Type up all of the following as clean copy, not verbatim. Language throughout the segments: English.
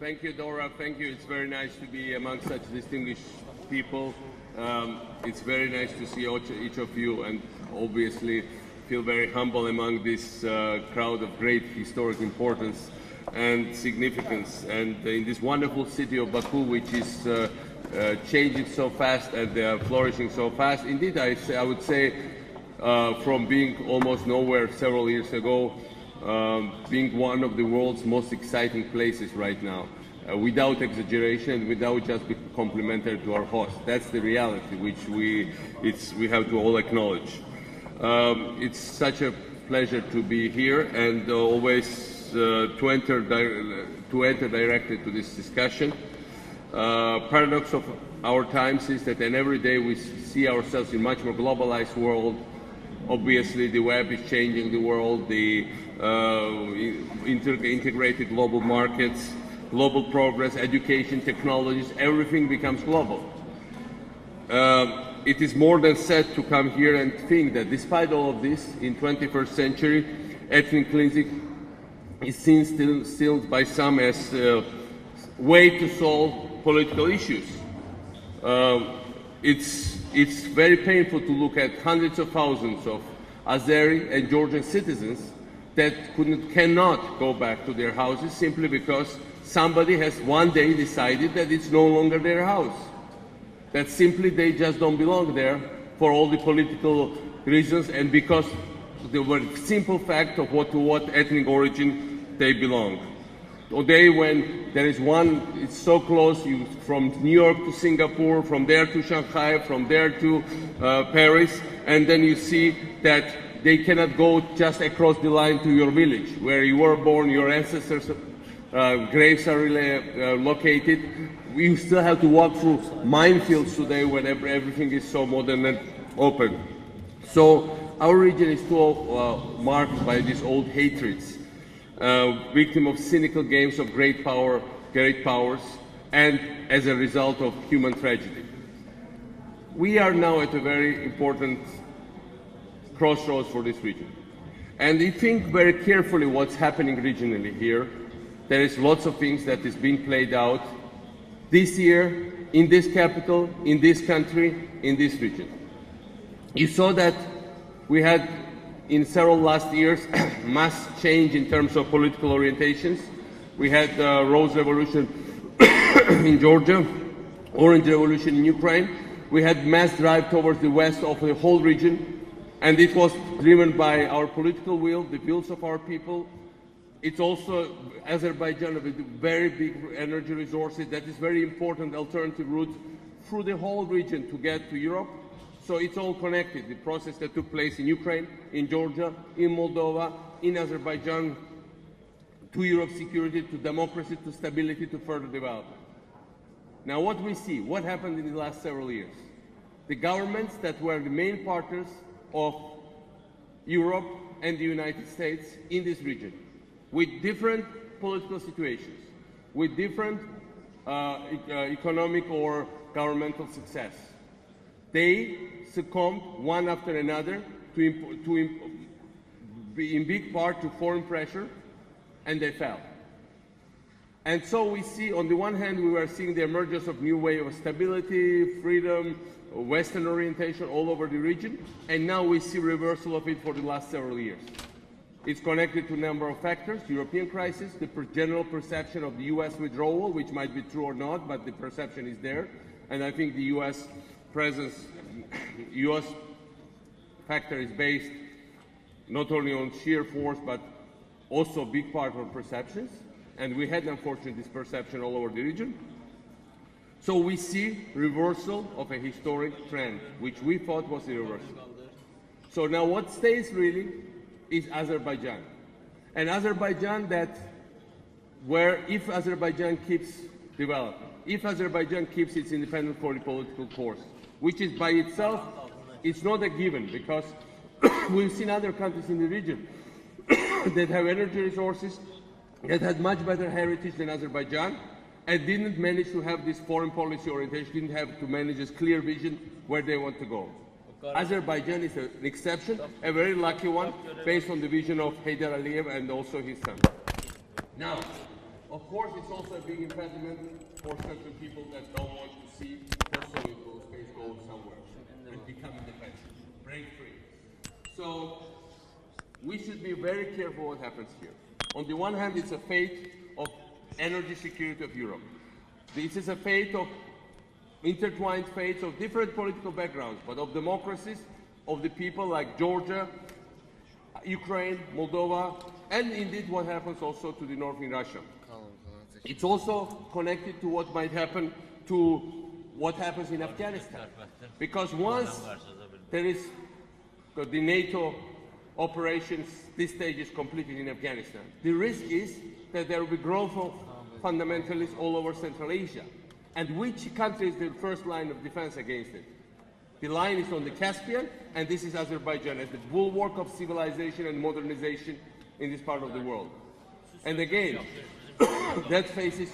Thank you, Dora. Thank you. It's very nice to be among such distinguished people. It's very nice to see each of you, and obviously feel very humble among this crowd of great historic importance and significance. And in this wonderful city of Baku, which is changing so fast and flourishing so fast. Indeed, I would say from being almost nowhere several years ago, being one of the world's most exciting places right now, without exaggeration, without just being complimentary to our host. That's the reality which we have to all acknowledge. It's such a pleasure to be here and always to enter directly to this discussion. Paradox of our times is that every day we see ourselves in a much more globalized world. Obviously, the web is changing the world, the integrated global markets, global progress, education, technologies, everything becomes global. It is more than sad to come here and think that despite all of this, in 21st century, ethnic cleansing is seen still by some as a way to solve political issues. It's very painful to look at hundreds of thousands of Azeri and Georgian citizens that cannot go back to their houses simply because somebody has one day decided that it's no longer their house. That simply they just don't belong there for all the political reasons and because the simple fact of what ethnic origin they belong. Today, when there is one, it's so close, from New York to Singapore, from there to Shanghai, from there to Paris, and then you see that they cannot go just across the line to your village, where you were born, your ancestors' graves are located. We still have to walk through minefields today when everything is so modern and open. So our region is still marked by these old hatreds. Victim of cynical games of great powers, and as a result of human tragedy. We are now at a very important crossroads for this region. And we think very carefully what's happening regionally here. There is lots of things that is being played out this year, in this capital, in this country, in this region. You saw that we had in several last years mass change in terms of political orientations. We had the Rose Revolution in Georgia, Orange Revolution in Ukraine. We had mass drive towards the west of the whole region, and it was driven by our political will, the wills of our people. It's also Azerbaijan with very big energy resources. That is very important alternative route through the whole region to get to Europe. So it's all connected, the process that took place in Ukraine, in Georgia, in Moldova, in Azerbaijan, to Europe's security, to democracy, to stability, to further development. Now what we see, what happened in the last several years? The governments that were the main partners of Europe and the United States in this region, with different political situations, with different economic or governmental success. They succumbed one after another in big part to foreign pressure, and they fell. And so we see, on the one hand, we were seeing the emergence of new way of stability, freedom, Western orientation all over the region, and now we see reversal of it for the last several years. It's connected to a number of factors: European crisis, the general perception of the U.S. withdrawal, which might be true or not, but the perception is there, and I think the U.S. presence, U.S. factor is based not only on sheer force, but also a big part on perceptions. And we had, unfortunately, this perception all over the region. So we see reversal of a historic trend, which we thought was irreversible. So now what stays really is Azerbaijan. And Azerbaijan if Azerbaijan keeps developing, if Azerbaijan keeps its independent political course, which is by itself, it's not a given, because we've seen other countries in the region that have energy resources, that had much better heritage than Azerbaijan, and didn't manage to have this foreign policy orientation, didn't have to manage this clear vision where they want to go. Azerbaijan is an exception, a very lucky one, based on the vision of Heydar Aliyev and also his son. Now, Of course, it's also a big impediment for certain people that don't want to see post-Soviet space go somewhere and become independent, break free. So we should be very careful what happens here. On the one hand, it's a fate of energy security of Europe. This is a fate of intertwined fates of different political backgrounds, but of democracies, of the people like Georgia, Ukraine, Moldova, and indeed what happens also to the north in Russia. It's also connected to what might happen to what happens in Afghanistan. Because once there is the NATO operations, this stage is completed in Afghanistan, the risk is that there will be growth of fundamentalists all over Central Asia. And which country is the first line of defense against it? The line is on the Caspian, and this is Azerbaijan as the bulwark of civilization and modernization in this part of the world. And again, that faces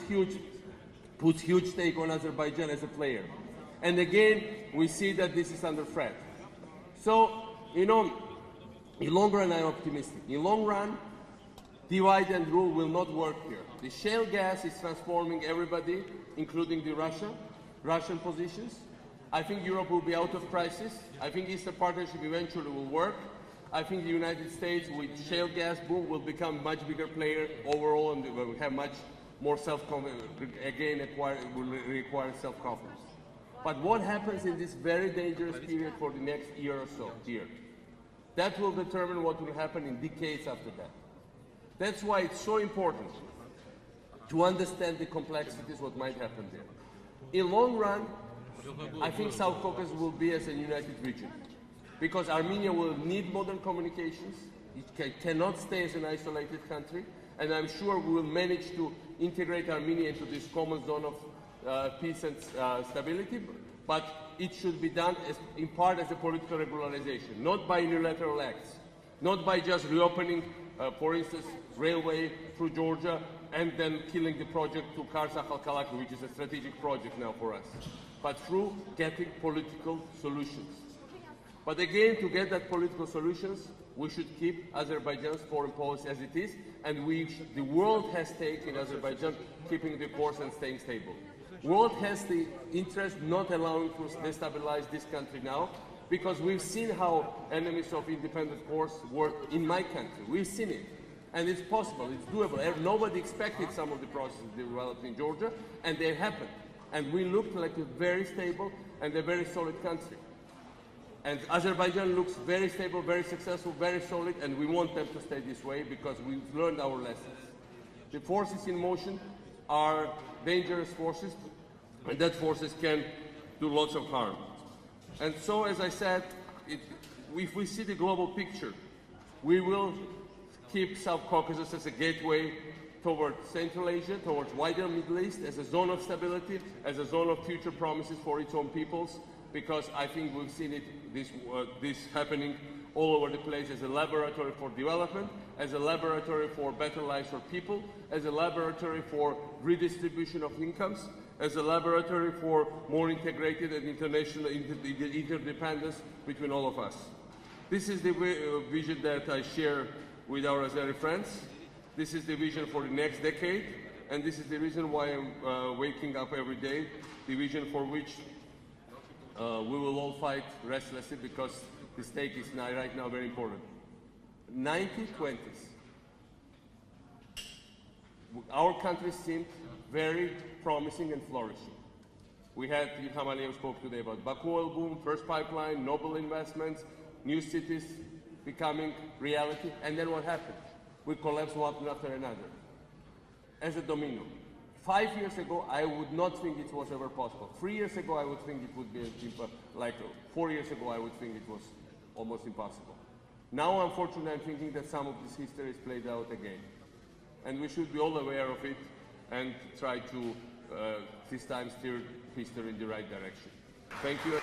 puts huge stake on Azerbaijan as a player. And again, we see that this is under threat. So, you know, in long run, I'm optimistic. In long run, divide and rule will not work here. The shale gas is transforming everybody, including the Russian positions. I think Europe will be out of crisis. I think Eastern Partnership eventually will work. I think the United States, with shale gas boom, will become a much bigger player overall and will have much more self-confidence, again, will require self-confidence. But what happens in this very dangerous period for the next year or so, that will determine what will happen in decades after that. That's why it's so important to understand the complexities, what might happen there. In long run, I think South Caucasus will be as a united region, because Armenia will need modern communications. It cannot stay as an isolated country, and I'm sure we will manage to integrate Armenia into this common zone of peace and stability, but it should be done in part as a political regularization, not by unilateral acts, not by just reopening, for instance, railway through Georgia and then killing the project to Kars-Akhalkalaki, which is a strategic project now for us, but through getting political solutions. But again, to get that political solutions, we should keep Azerbaijan's foreign policy as it is, and the world has stake in Azerbaijan keeping the course and staying stable. World has the interest not allowing to destabilize this country now, because we've seen how enemies of independent course work in my country. We've seen it. And it's possible, it's doable. Nobody expected some of the processes developed in Georgia, and they happened. And we looked like a very stable and a very solid country. And Azerbaijan looks very stable, very successful, very solid, and we want them to stay this way because we've learned our lessons. The forces in motion are dangerous forces, and that forces can do lots of harm. And so, as I said, if we see the global picture, we will keep South Caucasus as a gateway towards Central Asia, towards wider Middle East, as a zone of stability, as a zone of future promises for its own peoples, because I think we've seen it, this happening all over the place, as a laboratory for development, as a laboratory for better lives for people, as a laboratory for redistribution of incomes, as a laboratory for more integrated and international interdependence between all of us. This is the vision that I share with our Azeri friends. This is the vision for the next decade, and this is the reason why I'm waking up every day, the vision for which we will all fight restlessly, because the stake is right now very important. 1920s. Our country seemed very promising and flourishing. We had, Ilham Aliyev spoke today about Baku oil boom, first pipeline, Nobel investments, new cities becoming reality, and then what happened? We collapsed one after another, as a domino. 5 years ago, I would not think it was ever possible. 3 years ago, I would think it would be like 4 years ago, I would think it was almost impossible. Now, unfortunately, I'm thinking that some of this history is played out again. And we should be all aware of it and try to, this time, steer history in the right direction. Thank you.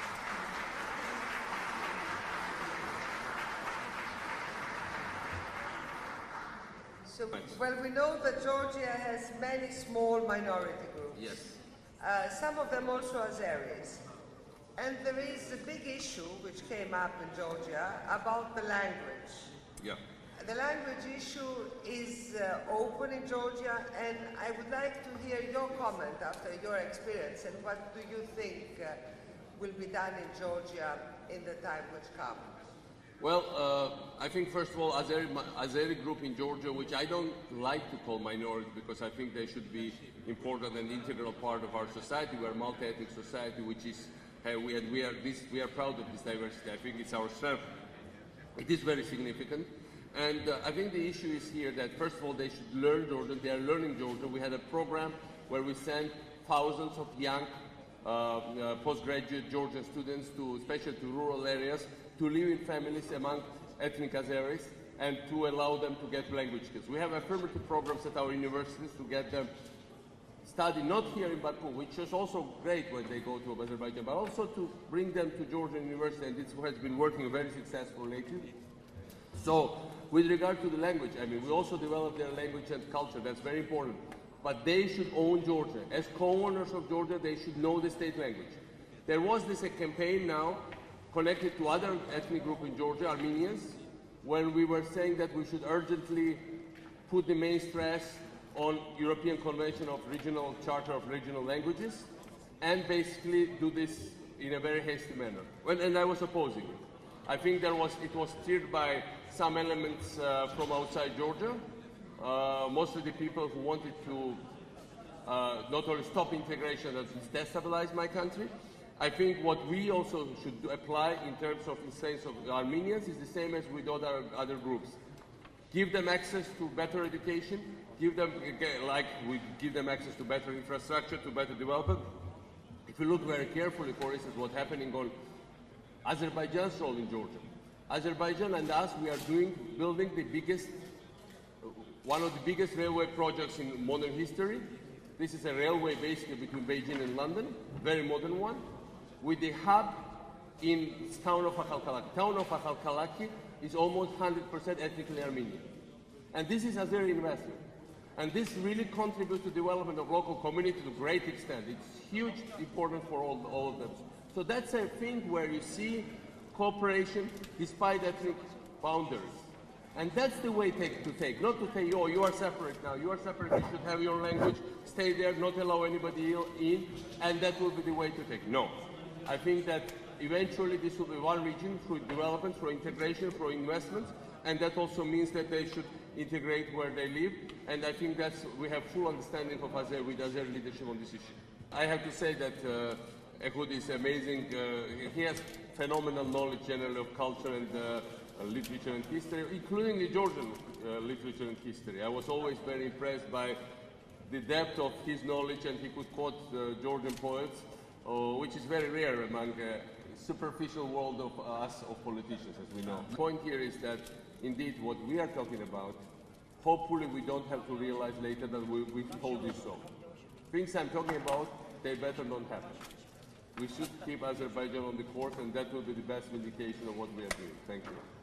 So, well, we know that Georgia has many small minority groups. Yes. Some of them also Azeris. And there is a big issue which came up in Georgia about the language. Yeah. The language issue is open in Georgia, and I would like to hear your comment after your experience and what do you think will be done in Georgia in the time which comes. Well, I think first of all, Azeri group in Georgia, which I don't like to call minority because I think they should be important and integral part of our society. We are a multi-ethnic society, which is we are proud of this diversity. I think it's our strength. It is very significant, and I think the issue is here that first of all they should learn Georgian. They are learning Georgian. We had a program where we sent thousands of young postgraduate Georgian students especially to rural areas, to live in families among ethnic Azeris and to allow them to get language skills. We have affirmative programs at our universities to get them study not here in Baku, which is also great when they go to Azerbaijan, but also to bring them to Georgian University, and this has been working very successfully lately. So, with regard to the language, I mean, we also develop their language and culture, that's very important. But they should own Georgia. As co-owners of Georgia, they should know the state language. There was a campaign now connected to other ethnic group in Georgia, Armenians, when we were saying that we should urgently put the main stress on European Convention of Regional Charter of Regional Languages and basically do this in a very hasty manner. And I was opposing it. I think it was steered by some elements from outside Georgia, mostly the people who wanted to not only stop integration, but destabilize my country. I think what we also should apply in terms of the sense of Armenians is the same as with other groups. Give them access to better education, give them access to better infrastructure, to better development. If you look very carefully, for instance, what's happening on Azerbaijan's role in Georgia. Azerbaijan and us, we are building one of the biggest railway projects in modern history. This is a railway basically between Beijing and London, very modern one, with the hub in the town of Akhalkalaki. Town of Akhalkalaki is almost 100% ethnically Armenian. And this is Azeri investment. And this really contributes to development of local community to a great extent. It's huge, important for all of them. So that's a thing where you see cooperation despite ethnic boundaries. And that's the way to take, not to say, oh, you are separate now, you are separate, you should have your language, stay there, not allow anybody in, and that will be the way to take. No. I think that eventually this will be one region through development, through integration, through investments, and that also means that they should integrate where they live, and I think we have full understanding of Azeri with Azeri leadership on this issue. I have to say that Ehud is amazing. He has phenomenal knowledge generally of culture and literature and history, including the Georgian literature and history. I was always very impressed by the depth of his knowledge, and he could quote Georgian poets, which is very rare among superficial world of us, of politicians, as we know. The point here is that, indeed, what we are talking about, hopefully we don't have to realize later that we told you so. Things I'm talking about, they better not happen. We should keep Azerbaijan on the course, and that will be the best indication of what we are doing. Thank you.